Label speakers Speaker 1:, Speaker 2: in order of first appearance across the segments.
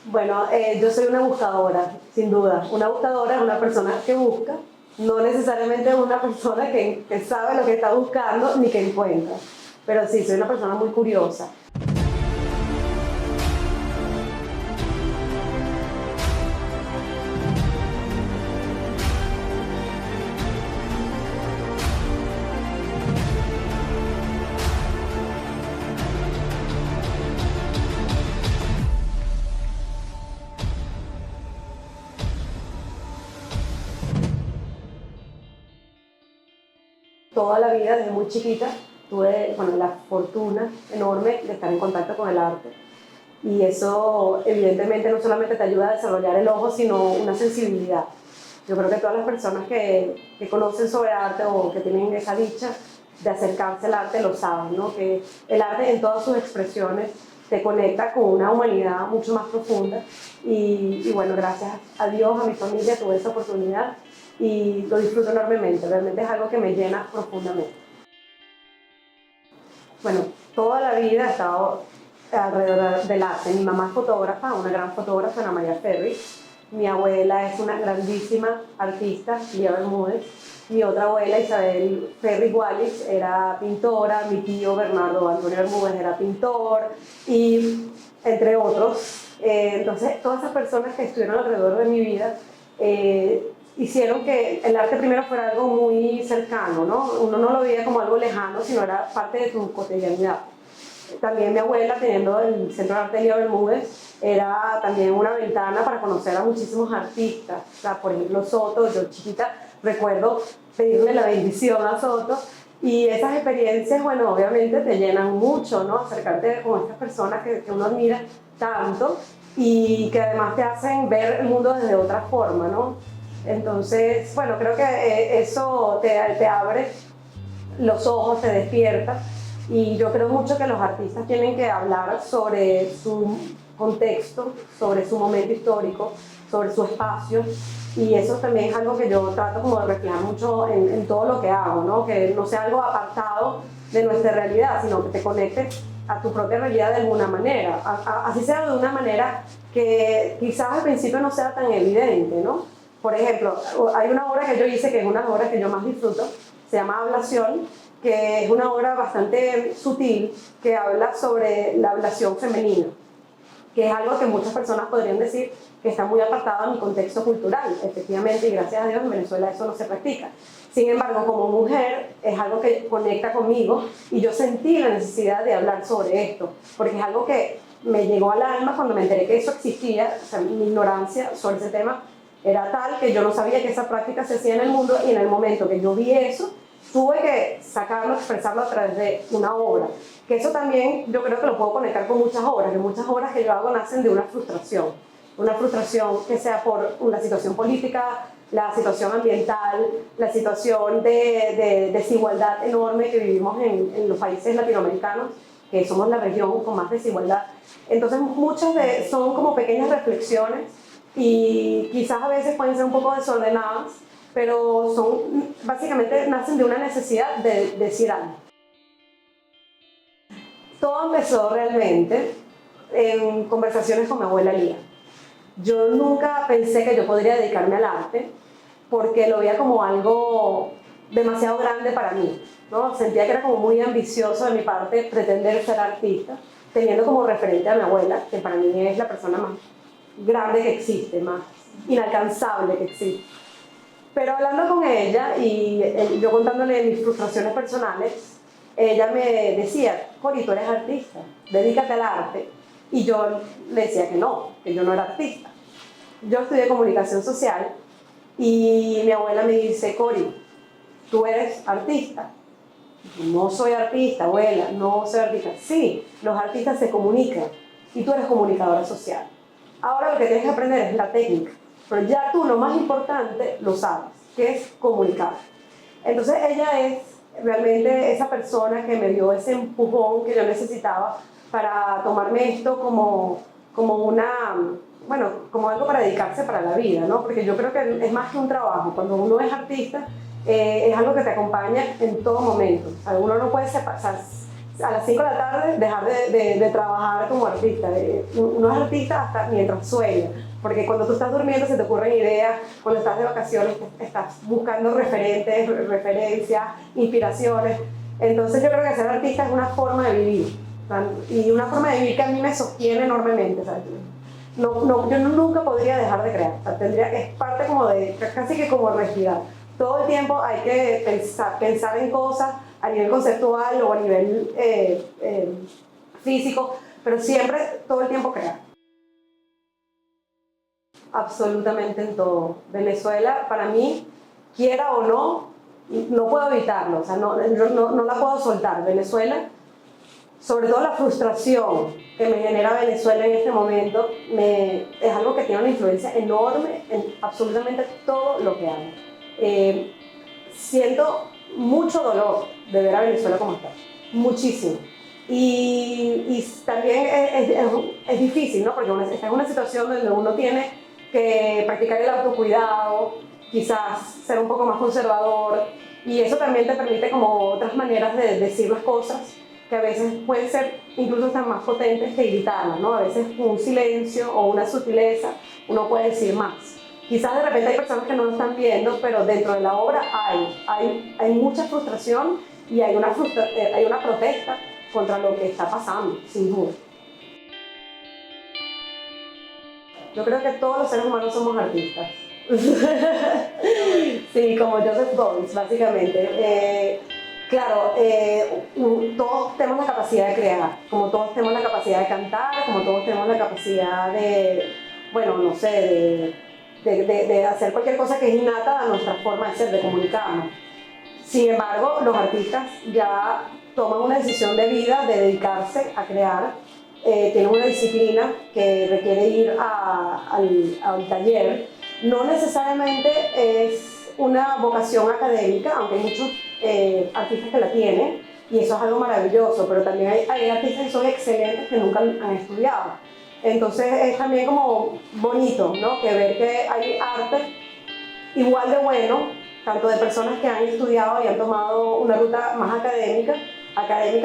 Speaker 1: Bueno, yo soy una buscadora, sin duda. Una buscadora es una persona que busca, no necesariamente una persona que sabe lo que está buscando ni que encuentra. Pero sí, soy una persona muy curiosa. Toda la vida, desde muy chiquita, tuve bueno, la fortuna enorme de estar en contacto con el arte. Y eso evidentemente no solamente te ayuda a desarrollar el ojo, sino una sensibilidad. Yo creo que todas las personas que conocen sobre arte o que tienen esa dicha de acercarse al arte lo saben, ¿no? Que el arte en todas sus expresiones te conecta con una humanidad mucho más profunda y bueno, gracias a Dios, a mi familia, tuve esa oportunidad y lo disfruto enormemente, realmente es algo que me llena profundamente. Bueno, toda la vida he estado alrededor del arte. Mi mamá es fotógrafa, una gran fotógrafa, Ana María Ferri. Mi abuela es una grandísima artista, Lía Bermúdez. Mi otra abuela, Isabel Ferri Wallis, era pintora. Mi tío Bernardo Antonio Bermúdez era pintor, y entre otros. Entonces, todas esas personas que estuvieron alrededor de mi vida hicieron que el arte primero fuera algo muy cercano, ¿no? Uno no lo veía como algo lejano, sino era parte de tu cotidianidad. También mi abuela, teniendo el Centro de Arte de Lía Bermúdez, era también una ventana para conocer a muchísimos artistas. O sea, por ejemplo, Soto, yo chiquita recuerdo pedirle la bendición a Soto, y esas experiencias, bueno, obviamente te llenan mucho, ¿no? Acercarte con estas personas que uno admira tanto y que además te hacen ver el mundo desde otra forma, ¿no? Entonces, bueno, creo que eso te abre los ojos, te despierta, y yo creo mucho que los artistas tienen que hablar sobre su contexto, sobre su momento histórico, sobre su espacio, y eso también es algo que yo trato como de reflejar mucho en todo lo que hago, ¿no? Que no sea algo apartado de nuestra realidad, sino que te conecte a tu propia realidad de alguna manera, así sea de una manera que quizás al principio no sea tan evidente, ¿no? Por ejemplo, hay una obra que yo hice, que es una obra que yo más disfruto, se llama Ablación, que es una obra bastante sutil que habla sobre la ablación femenina, que es algo que muchas personas podrían decir que está muy apartado de mi contexto cultural, efectivamente, y gracias a Dios en Venezuela eso no se practica. Sin embargo, como mujer es algo que conecta conmigo y yo sentí la necesidad de hablar sobre esto, porque es algo que me llegó al alma cuando me enteré que eso existía. O sea, mi ignorancia sobre ese tema era tal que yo no sabía que esa práctica se hacía en el mundo, y en el momento que yo vi eso, tuve que sacarlo, expresarlo a través de una obra. Que eso también yo creo que lo puedo conectar con muchas obras, que muchas obras que yo hago nacen de una frustración que sea por una situación política, la situación ambiental, la situación de desigualdad enorme que vivimos en los países latinoamericanos, que somos la región con más desigualdad. Entonces muchas son como pequeñas reflexiones y quizás a veces pueden ser un poco desordenadas, pero son, básicamente nacen de una necesidad de decir algo. Todo empezó realmente en conversaciones con mi abuela Lía. Yo nunca pensé que yo podría dedicarme al arte porque lo veía como algo demasiado grande para mí, ¿no? Sentía que era como muy ambicioso de mi parte pretender ser artista, teniendo como referente a mi abuela, que para mí es la persona más grande que existe, más inalcanzable que existe. Pero hablando con ella y yo contándole mis frustraciones personales, ella me decía: Cori, tú eres artista, dedícate al arte. Y yo le decía que yo no era artista. Yo estudié comunicación social y mi abuela me dice: Cori, tú eres artista. No soy artista, abuela, no soy artista. Sí, los artistas se comunican y tú eres comunicadora social. Ahora lo que tienes que aprender es la técnica, pero ya tú lo más importante lo sabes, que es comunicar. Entonces ella es realmente esa persona que me dio ese empujón que yo necesitaba para tomarme esto como bueno, como algo para dedicarse para la vida, ¿no? Porque yo creo que es más que un trabajo. Cuando uno es artista, es algo que te acompaña en todo momento. O sea, uno no puede a las 5 de la tarde dejar de trabajar como artista. Uno es artista hasta mientras sueña, porque cuando tú estás durmiendo se te ocurren ideas, cuando estás de vacaciones estás buscando referentes, referencias, inspiraciones. Entonces yo creo que ser artista es una forma de vivir, y una forma de vivir que a mí me sostiene enormemente, ¿sabes? Yo nunca podría dejar de crear, o sea, es parte como de, casi que como respirar. Todo el tiempo hay que pensar en cosas a nivel conceptual o a nivel físico, pero siempre, todo el tiempo crear. Absolutamente en todo. Venezuela, para mí, quiera o no, no puedo evitarlo, o sea, no la puedo soltar. Venezuela, sobre todo la frustración que me genera Venezuela en este momento, es algo que tiene una influencia enorme en absolutamente todo lo que hago. Siento mucho dolor de ver a Venezuela como está, muchísimo. Y también es difícil, ¿no? Porque uno está en una situación donde uno tiene que practicar el autocuidado, quizás ser un poco más conservador, y eso también te permite como otras maneras de decir las cosas que a veces pueden ser incluso hasta más potentes que gritarlas, ¿no? A veces con un silencio o una sutileza uno puede decir más. Quizás de repente hay personas que no lo están viendo, pero dentro de la obra hay mucha frustración y hay una protesta contra lo que está pasando, sin duda. Yo creo que todos los seres humanos somos artistas. Sí, como Joseph Beuys, básicamente. Claro, todos tenemos la capacidad de crear, como todos tenemos la capacidad de cantar, como todos tenemos la capacidad de, bueno, no sé, de hacer cualquier cosa que es innata a nuestra forma de ser, de comunicarnos. Sin embargo, los artistas ya toman una decisión de vida de dedicarse a crear, tienen una disciplina que requiere ir al taller. No necesariamente es una vocación académica, aunque hay muchos artistas que la tienen, y eso es algo maravilloso, pero también hay artistas que son excelentes que nunca han estudiado. Entonces es también como bonito, ¿no? Que ver que hay arte igual de bueno, tanto de personas que han estudiado y han tomado una ruta más académica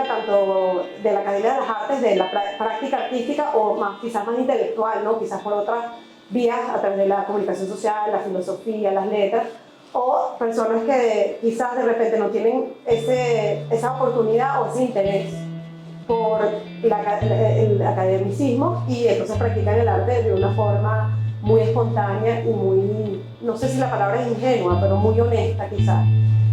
Speaker 1: tanto de la Academia de las Artes, de la práctica artística, o más, quizás más intelectual, ¿no? Quizás por otras vías a través de la comunicación social, la filosofía, las letras, o personas que quizás de repente no tienen esa oportunidad o ese interés por el academicismo, y entonces practican el arte de una forma muy espontánea y muy, no sé si la palabra es ingenua, pero muy honesta quizás.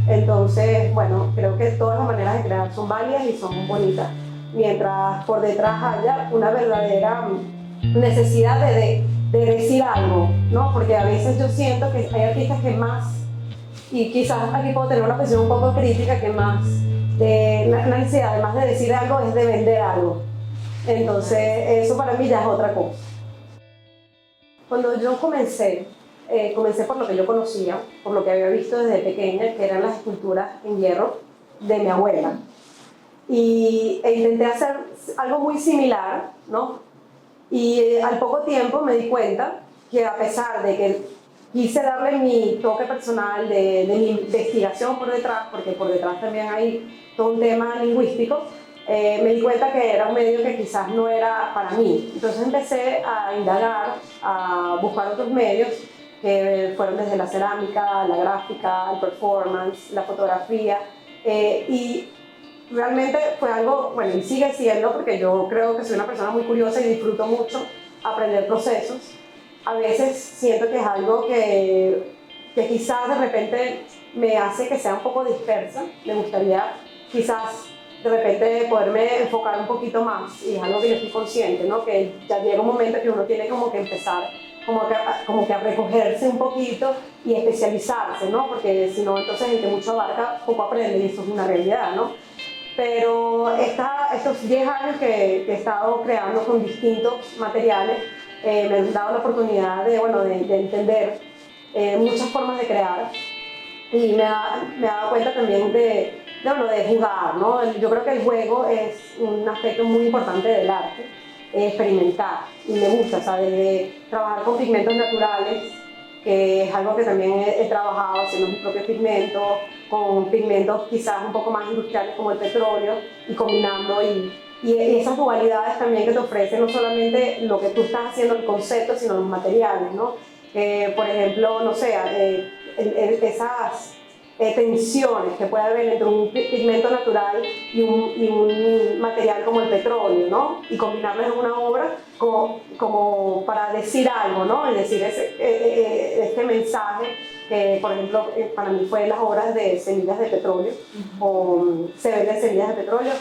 Speaker 1: Entonces, bueno, creo que todas las maneras de crear son válidas y son bonitas, mientras por detrás haya una verdadera necesidad de decir algo, ¿no? Porque a veces yo siento que hay artistas que más, y quizás aquí puedo tener una posición un poco crítica, que más la necesidad, además de decir algo, es de vender algo. Entonces, eso para mí ya es otra cosa. Cuando yo comencé por lo que yo conocía, por lo que había visto desde pequeña, que eran las esculturas en hierro de mi abuela. E intenté hacer algo muy similar, ¿no? Y al poco tiempo me di cuenta que, a pesar de que quise darle mi toque personal de mi investigación por detrás, porque por detrás también hay todo un tema lingüístico, me di cuenta que era un medio que quizás no era para mí. Entonces empecé a indagar, a buscar otros medios que fueron desde la cerámica, la gráfica, el performance, la fotografía, y realmente fue algo, bueno, y sigue siendo, porque yo creo que soy una persona muy curiosa y disfruto mucho aprender procesos. A veces siento que es algo que quizás de repente me hace que sea un poco dispersa. Me gustaría quizás de repente poderme enfocar un poquito más, y es algo que yo estoy consciente, ¿no? Que ya llega un momento que uno tiene como que empezar como que a recogerse un poquito y especializarse, ¿no? Porque si no, entonces el que mucho abarca, poco aprende, y eso es una realidad, ¿no? Pero estos 10 años que he estado creando con distintos materiales, me han dado la oportunidad de entender muchas formas de crear, y me he dado cuenta también de jugar, ¿no? Yo creo que el juego es un aspecto muy importante del arte, experimentar, y me gusta, ¿sabes? De trabajar con pigmentos naturales, que es algo que también he trabajado haciendo mis propios pigmentos, con pigmentos quizás un poco más industriales como el petróleo y combinando y esas dualidades también que te ofrecen no solamente lo que tú estás haciendo, el concepto, sino los materiales, ¿no? Por ejemplo, no sé, esas tensiones que puede haber entre un pigmento natural y un material como el petróleo, ¿no? Y combinarlos en una obra como para decir algo, ¿no? Es decir, este mensaje que, por ejemplo, para mí fue las obras de Semillas de Petróleo, o Se venden semillas de petróleo,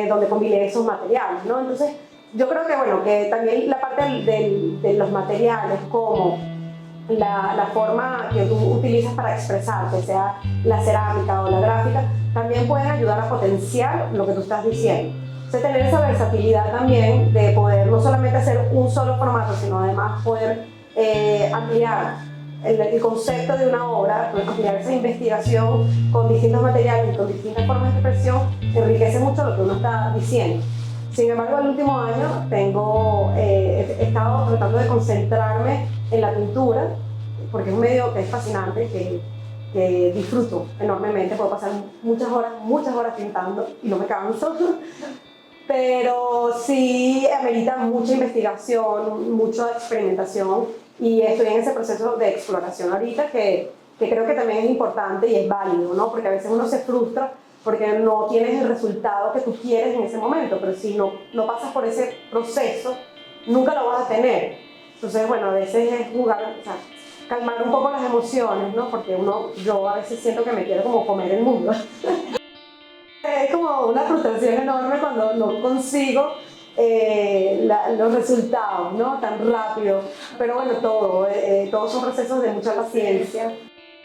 Speaker 1: donde combiné esos materiales, ¿no? Entonces, yo creo que, bueno, que también la parte de los materiales, como la forma que tú utilizas para expresarte, sea la cerámica o la gráfica, también pueden ayudar a potenciar lo que tú estás diciendo. Entonces, tener esa versatilidad también de poder no solamente hacer un solo formato, sino además poder ampliar el concepto de una obra, ampliar esa investigación con distintos materiales y con distintas formas de expresión, enriquece mucho lo que uno está diciendo. Sin embargo, el último año he estado tratando de concentrarme en la pintura, porque es un medio que es fascinante, que disfruto enormemente. Puedo pasar muchas horas pintando y no me canso. Pero sí amerita mucha investigación, mucha experimentación, y estoy en ese proceso de exploración ahorita que creo que también es importante y es válido, ¿no? Porque a veces uno se frustra porque no tienes el resultado que tú quieres en ese momento, pero si no pasas por ese proceso, nunca lo vas a tener. Entonces, bueno, a veces es jugar, o sea, calmar un poco las emociones, ¿no? Porque yo a veces siento que me quiero como comer el mundo. Es como una frustración enorme cuando no consigo los resultados, ¿no? Tan rápido. Pero bueno, todos son procesos de mucha paciencia,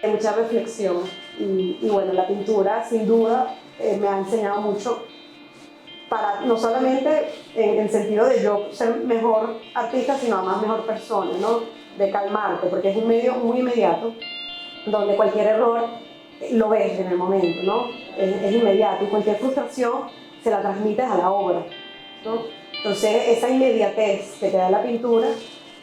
Speaker 1: de mucha reflexión. Y bueno, la pintura, sin duda, me ha enseñado mucho para no solamente en el sentido de yo ser mejor artista, sino además mejor persona, ¿no? De calmarte, porque es un medio muy inmediato, donde cualquier error lo ves en el momento, ¿no? Es inmediato, y cualquier frustración se la transmites a la obra, ¿no? Entonces, esa inmediatez que te da la pintura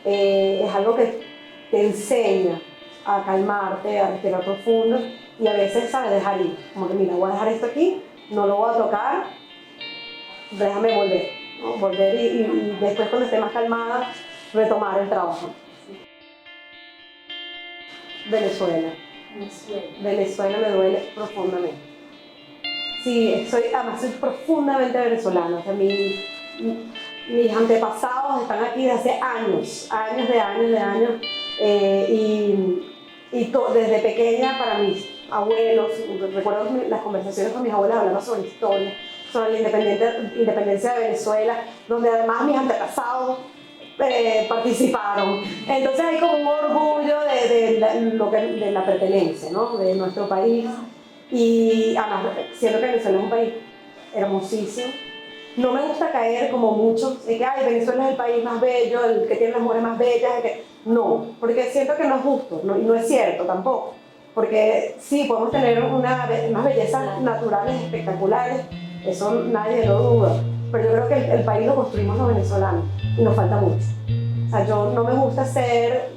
Speaker 1: es algo que te enseña a calmarte, a respirar profundo, y a veces, ¿sabes? Dejar ir, como que mira, voy a dejar esto aquí, no lo voy a tocar, déjame volver, ¿no? Volver y después, cuando esté más calmada, retomar el trabajo. Venezuela. Venezuela me duele profundamente. Sí, además soy profundamente venezolana. O sea, mis antepasados están aquí desde hace años. Desde pequeña, para mis abuelos, recuerdo las conversaciones con mis abuelas hablando sobre historia, sobre la independencia de Venezuela, donde además mis antepasados participaron. Entonces hay como un orgullo de la pertenencia, ¿no? De nuestro país. Y además, siento que Venezuela es un país hermosísimo. No me gusta caer como muchos de que Venezuela es el país más bello, el que tiene las mujeres más bellas. No, porque siento que no es justo, y no es cierto tampoco. Porque sí, podemos tener unas bellezas naturales espectaculares, eso nadie lo duda. Pero yo creo que el país lo construimos los venezolanos y nos falta mucho. O sea, yo no me gusta ser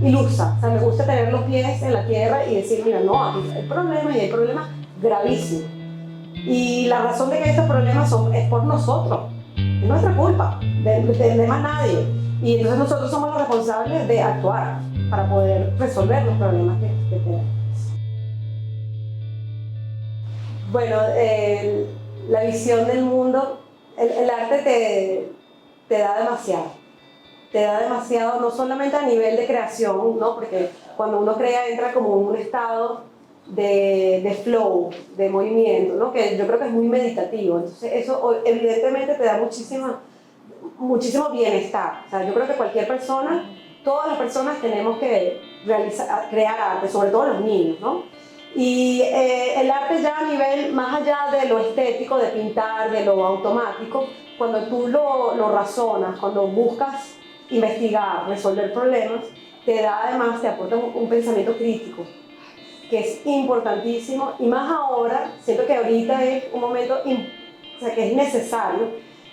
Speaker 1: ilusa. O sea, me gusta tener los pies en la tierra y decir, mira, no, aquí hay problemas, y hay problemas gravísimos. Y la razón de que estos problemas es por nosotros, es nuestra culpa, de más nadie. Y entonces nosotros somos los responsables de actuar para poder resolver los problemas que tenemos. Bueno, la visión del mundo, el arte te da demasiado. Te da demasiado, no solamente a nivel de creación, ¿no? Porque cuando uno crea entra como en un estado de flow, de movimiento, ¿no? Que yo creo que es muy meditativo. Entonces eso evidentemente te da muchísimo bienestar. O sea, yo creo que cualquier persona, todas las personas tenemos que crear arte, sobre todo los niños, ¿no? Y el arte ya a nivel, más allá de lo estético, de pintar, de lo automático, cuando tú lo razonas, cuando buscas investigar, resolver problemas, te aporta un pensamiento crítico, que es importantísimo, y más ahora, siento que ahorita es un momento, o sea, que es necesario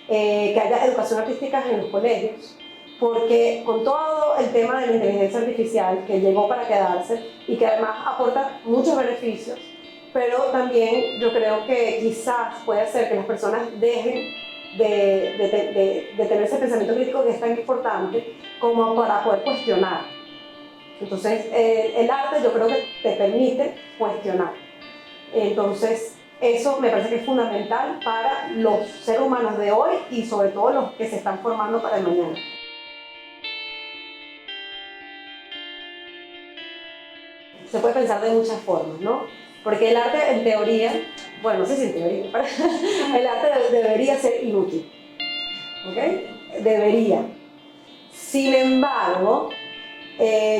Speaker 1: que haya educación artística en los colegios, porque con todo el tema de la inteligencia artificial que llegó para quedarse y que además aporta muchos beneficios, pero también yo creo que quizás puede hacer que las personas dejen de tener ese pensamiento crítico que es tan importante como para poder cuestionar. Entonces, el arte yo creo que te permite cuestionar. Entonces, eso me parece que es fundamental para los seres humanos de hoy y sobre todo los que se están formando para el mañana. Se puede pensar de muchas formas, ¿no? Porque el arte en teoría, bueno, no sé si en teoría, pero el arte debería ser inútil, ¿ok? Debería. Sin embargo,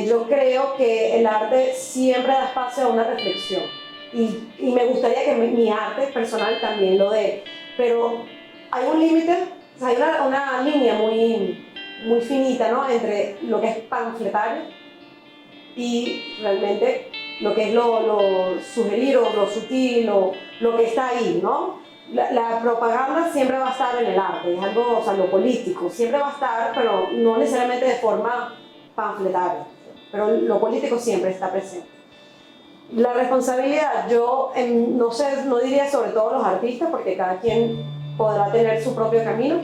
Speaker 1: yo creo que el arte siempre da espacio a una reflexión y me gustaría que mi arte personal también lo dé, pero hay un límite, o sea, hay una línea muy finita, ¿no? Entre lo que es panfletario y realmente lo que es lo sugerir o lo sutil o lo que está ahí, ¿no? La propaganda siempre va a estar en el arte, es algo, o sea, lo político, siempre va a estar, pero no necesariamente de forma panfletaria, pero lo político siempre está presente. La responsabilidad, yo no sé, no diría sobre todo los artistas, porque cada quien podrá tener su propio camino,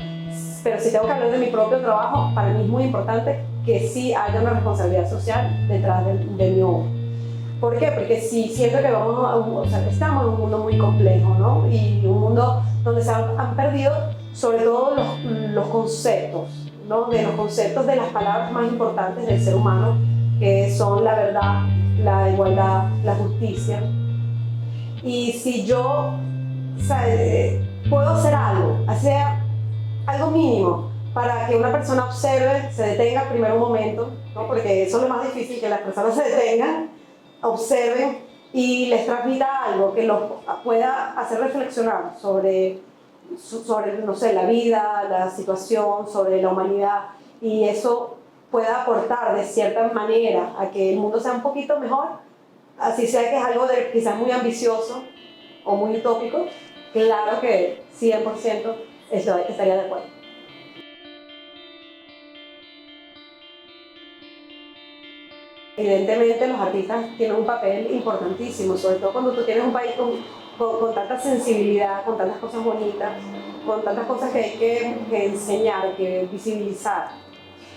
Speaker 1: pero si tengo que hablar de mi propio trabajo, para mí es muy importante que sí haya una responsabilidad social detrás de mi obra. ¿Por qué? Porque sí siento que estamos en un mundo muy complejo, ¿no? Y un mundo donde se han perdido sobre todo los conceptos, ¿no? De los conceptos de las palabras más importantes del ser humano, que son la verdad, la igualdad, la justicia. Y si yo, o sea, puedo hacer algo, sea algo mínimo, para que una persona observe, se detenga primero un momento, ¿no? Porque eso es lo más difícil, que las personas se detengan, observen y les transmita algo que los pueda hacer reflexionar sobre, no sé, la vida, la situación, sobre la humanidad, y eso pueda aportar de cierta manera a que el mundo sea un poquito mejor, así sea que es algo quizás muy ambicioso o muy utópico, claro que 100% estaría de acuerdo. Evidentemente los artistas tienen un papel importantísimo, sobre todo cuando tú tienes un país con tanta sensibilidad, con tantas cosas bonitas, con tantas cosas que hay que enseñar, que visibilizar.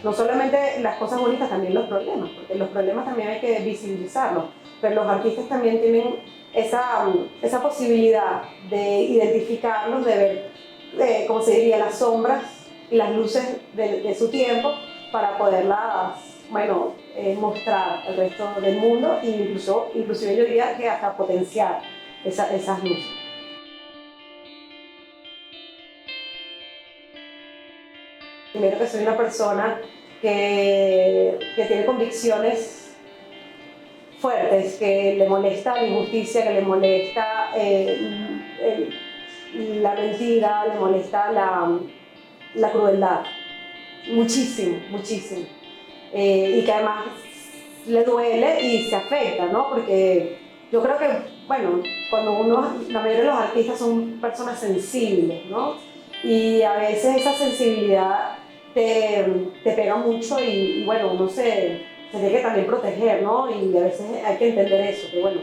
Speaker 1: No solamente las cosas bonitas, también los problemas, porque los problemas también hay que visibilizarlos, pero los artistas también tienen esa posibilidad de identificarlos, de ver, como se diría, las sombras y las luces de su tiempo para poderlas, bueno, mostrar al resto del mundo e inclusive yo diría que hasta potenciar esas luces. Primero que soy una persona que tiene convicciones fuertes, que le molesta la injusticia, que le molesta la mentira, le molesta la crueldad. Muchísimo, muchísimo. Y que además le duele y se afecta, ¿no? Porque yo creo que, bueno, la mayoría de los artistas son personas sensibles, ¿no? Y a veces esa sensibilidad te pega mucho y bueno, uno se tiene que también proteger, ¿no? Y a veces hay que entender eso, que bueno,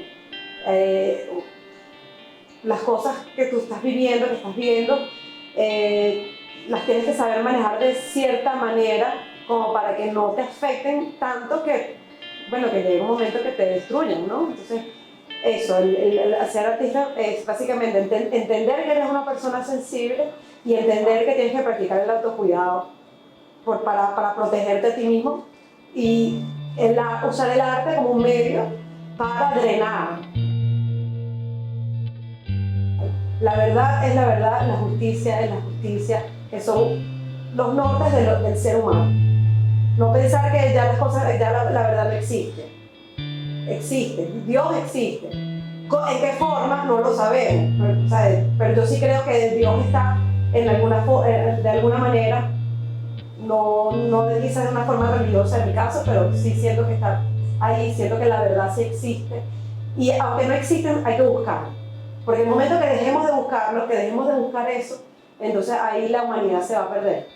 Speaker 1: las cosas que tú estás viviendo, que estás viendo, las tienes que saber manejar de cierta manera como para que no te afecten tanto que, bueno, que llegue un momento que te destruyan, ¿no? Entonces, eso, el ser artista es básicamente entender que eres una persona sensible y entender que tienes que practicar el autocuidado para protegerte a ti mismo y usar el arte como un medio para drenar. La verdad es la verdad, la justicia es la justicia, que son los nortes del ser humano. No pensar que ya las cosas, ya la verdad no existe. Existe, Dios existe. ¿En qué forma? No lo sabemos, pero yo sí creo que Dios está de alguna manera, no quizás de una forma religiosa en mi caso, pero sí siento que está ahí, siento que la verdad sí existe. Y aunque no existen, hay que buscarlo. Porque en el momento que dejemos de buscarlo, que dejemos de buscar eso, entonces ahí la humanidad se va a perder.